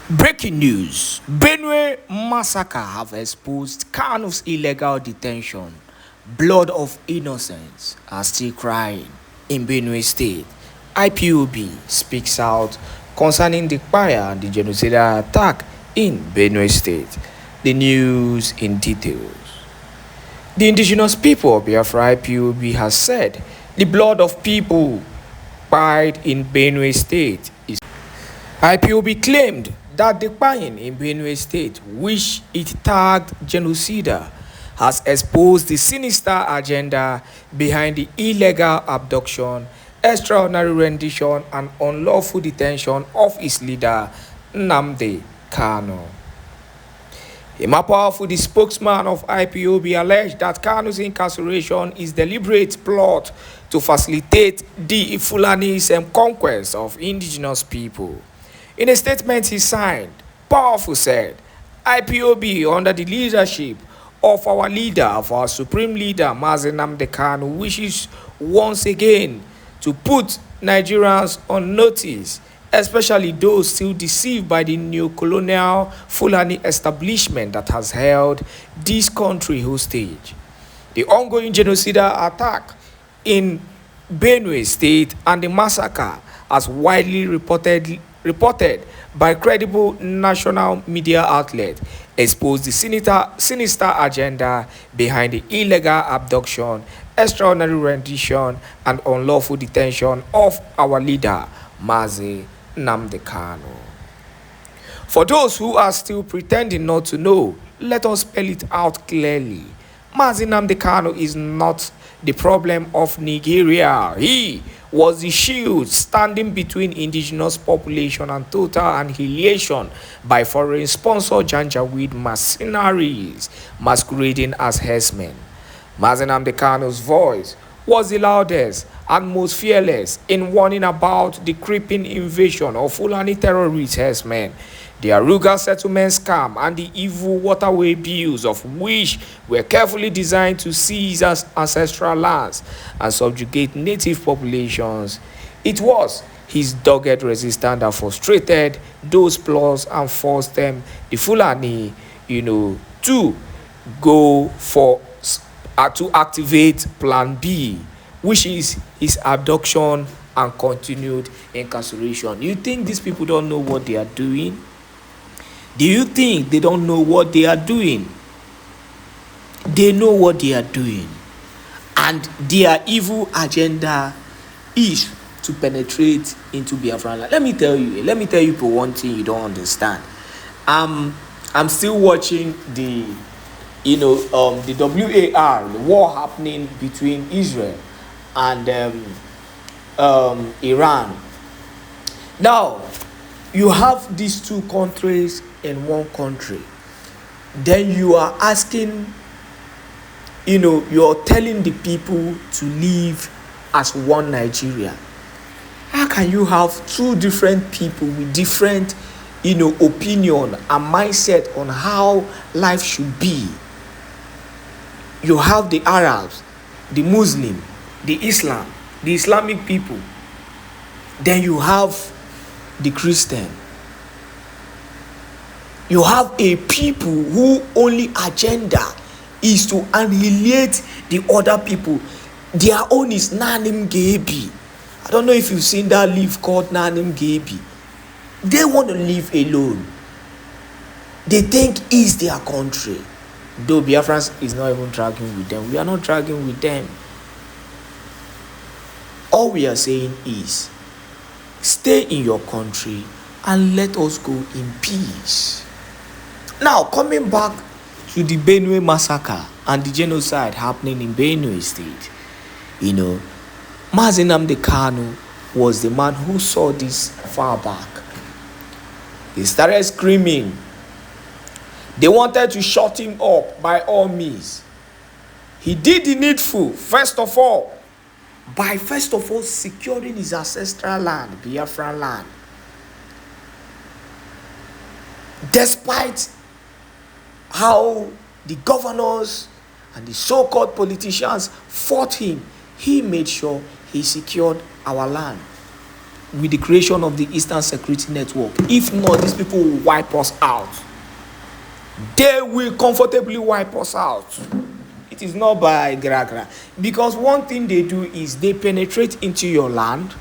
Breaking news: Benue massacre have exposed Kanu's illegal detention. Blood of innocents are still crying in Benue State. IPOB speaks out concerning the Èkpá and the genocidal attack in Benue State. The news in details. The indigenous people of Biafra IPOB has said the blood of people died in Benue State is. IPOB claimed that the Èkpá in Benue State, which it tagged genocide, has exposed the sinister agenda behind the illegal abduction, extraordinary rendition, and unlawful detention of its leader, Nnamdi Kanu. A more powerful, the spokesman of IPOB alleged that Kanu's incarceration is deliberate plot to facilitate the Fulani's conquest of indigenous people. In a statement he signed, Powerful said, IPOB, under the leadership of our leader, of our supreme leader, Mazi Kanu, wishes once again to put Nigerians on notice, especially those still deceived by the neo-colonial Fulani establishment that has held this country hostage. The ongoing genocidal attack in Benue State and the massacre, as widely reported by credible national media outlets, exposed the sinister agenda behind the illegal abduction, extraordinary rendition, and unlawful detention of our leader, Mazi Kanu. For those who are still pretending not to know, let us spell it out clearly. Mazi Kanu is not the problem of Nigeria. He was the shield standing between indigenous population and total annihilation by foreign-sponsored Janjaweed mercenaries masquerading as herdsmen. Mazi Kanu's voice was the loudest and most fearless in warning about the creeping invasion of Fulani terrorist herdsmen, the Aruga settlement scam, and the evil waterway bills, of which were carefully designed to seize ancestral lands and subjugate native populations. It was his dogged resistance that frustrated those plots and forced them, the Fulani, to go for to activate Plan B, which is his abduction and continued incarceration. You think these people don't know what they are doing? Do you think they don't know what they are doing? They know what they are doing. And their evil agenda is to penetrate into Biafraland. Let me tell you for one thing you don't understand. I'm still watching the WAR, the war happening between Israel and Iran. Now, you have these two countries in one country. Then you are asking, you're telling the people to live as one Nigeria. How can you have two different people with different, opinion and mindset on how life should be? You have the Arabs, the Muslim, the Islamic people. Then you have the Christian. You have a people who only agenda is to annihilate the other people. Their own is Nanim Gebi. I don't know if you've seen that leaf called Nanim Gebi. They want to live alone. They think it's their country. Though Biafrans is not even dragging with them. We are not dragging with them. All we are saying is, stay in your country and let us go in peace. Now, coming back to the Benue massacre and the genocide happening in Benue State, Mazi Kanu was the man who saw this far back. They started screaming. They wanted to shut him up by all means. He did the needful, first of all, by securing his ancestral land, Biafraland. Despite how the governors and the so-called politicians fought him, he made sure he secured our land. with the creation of the Eastern Security Network. If not, these people will wipe us out. They will comfortably wipe us out. It is not by gra. Because one thing they do is they penetrate into your land.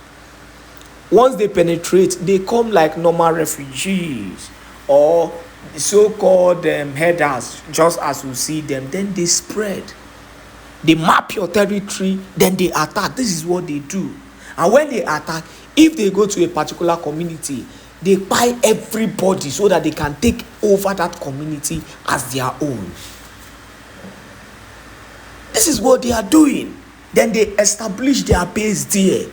Once they penetrate, they come like normal refugees or so-called headers, just as we see them. Then they spread. They map your territory, then they attack. This is what they do. And when they attack, if they go to a particular community, they buy everybody so that they can take over that community as their own. This is what they are doing. Then they establish their base there.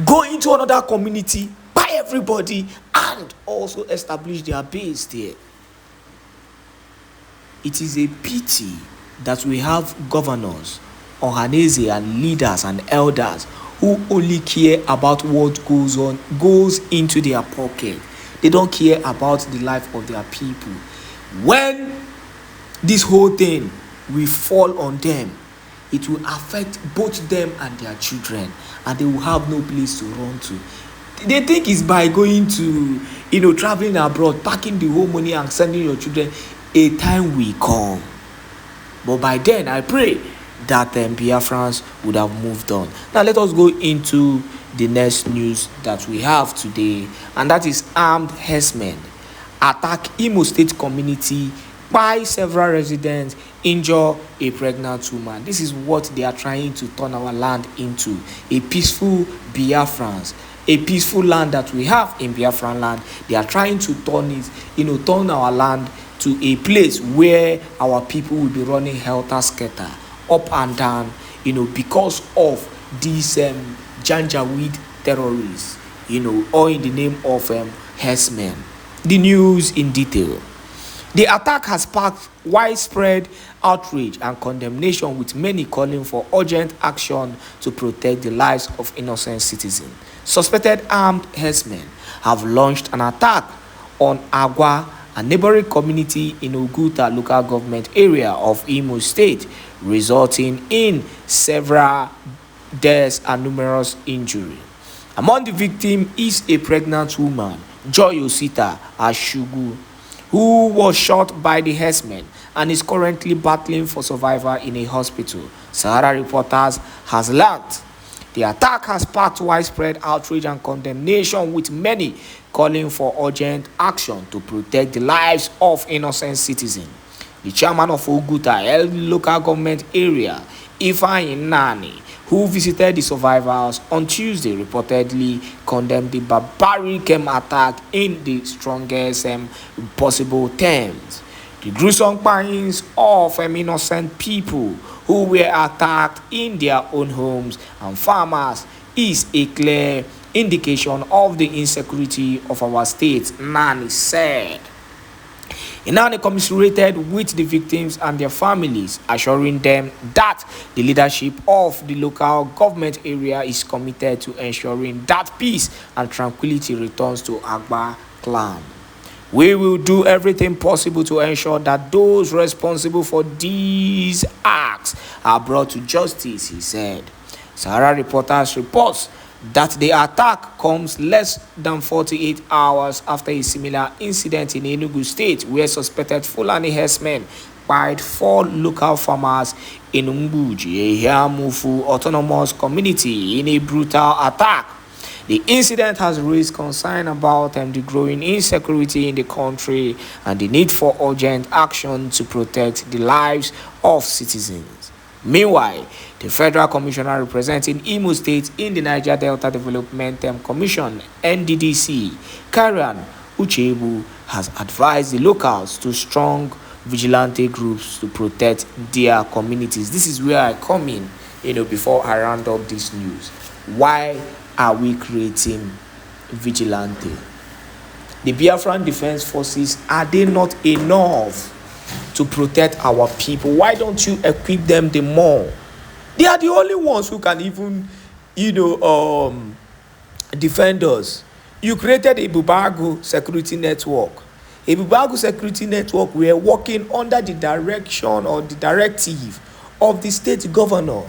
Go into another community, buy everybody, and also establish their base there. It is a pity that we have governors, Ohanese, and leaders and elders who only care about what goes into their pocket. They don't care about the life of their people. When this whole thing will fall on them, it will affect both them and their children, and they will have no place to run to. They think it's by going to, traveling abroad, packing the whole money and sending your children. A time will come. But by then, I pray that Biafrans would have moved on. Now, let us go into the next news that we have today, and that is armed herdsmen attack Imo State community, by several residents, injure a pregnant woman. This is what they are trying to turn our land into, a peaceful Biafrans, a peaceful land that we have in Biafraland. They are trying to turn it, turn our land to a place where our people will be running helter-skelter, up and down, because of these Janjaweed terrorists, all in the name of herdsmen. The news in detail. The attack has sparked widespread outrage and condemnation, with many calling for urgent action to protect the lives of innocent citizens. Suspected armed herdsmen have launched an attack on Agwa, a neighboring community in Oguta local government area of Imo State, resulting in several deaths and numerous injuries. Among the victims is a pregnant woman, Joy Osita Ashugu, who was shot by the herdsmen and is currently battling for survival in a hospital, Sahara Reporters has learned. The attack has sparked widespread outrage and condemnation, with many calling for urgent action to protect the lives of innocent citizens. The chairman of Oguta local government area, Ifeanyi Nani, who visited the survivors on Tuesday, reportedly condemned the barbaric attack in the strongest possible terms. The gruesome killings of innocent people who were attacked in their own homes and farmers is a clear indication of the insecurity of our state, Nani said. Nani commiserated with the victims and their families, assuring them that the leadership of the local government area is committed to ensuring that peace and tranquility returns to Agba clan. We will do everything possible to ensure that those responsible for these acts are brought to justice, he said. Sahara Reporters reports that the attack comes less than 48 hours after a similar incident in Enugu State, where suspected Fulani herdsmen killed 4 local farmers in Mbuji, a Hiamufu autonomous community, in a brutal attack. The incident has raised concern about the growing insecurity in the country and the need for urgent action to protect the lives of citizens. Meanwhile, the Federal Commissioner representing Imo State in the Niger Delta Development Commission, NDDC, Karian Uchebu, has advised the locals to strong vigilante groups to protect their communities. This is where I come in, before I round up this news. Why are we creating vigilante? The Biafran Defense Forces, are they not enough to protect our people? Why don't you equip them the more? They are the only ones who can even, defend us. You created a Bubagu security network. A Bubagu security network, we are working under the direction or the directive of the state governor,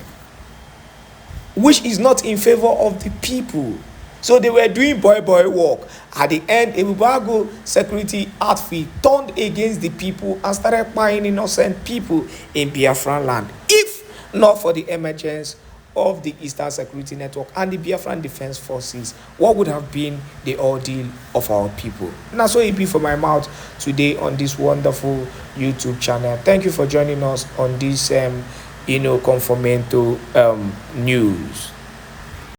which is not in favor of the people. So they were doing boy work. At the end, a Bubago security outfit turned against the people and started buying innocent people in Biafraland. If not for the emergence of the Eastern Security Network and the Biafran Defense Forces, what would have been the ordeal of our people? Now, so it be for my mouth today on this wonderful YouTube channel. Thank you for joining us on this, Conformento news.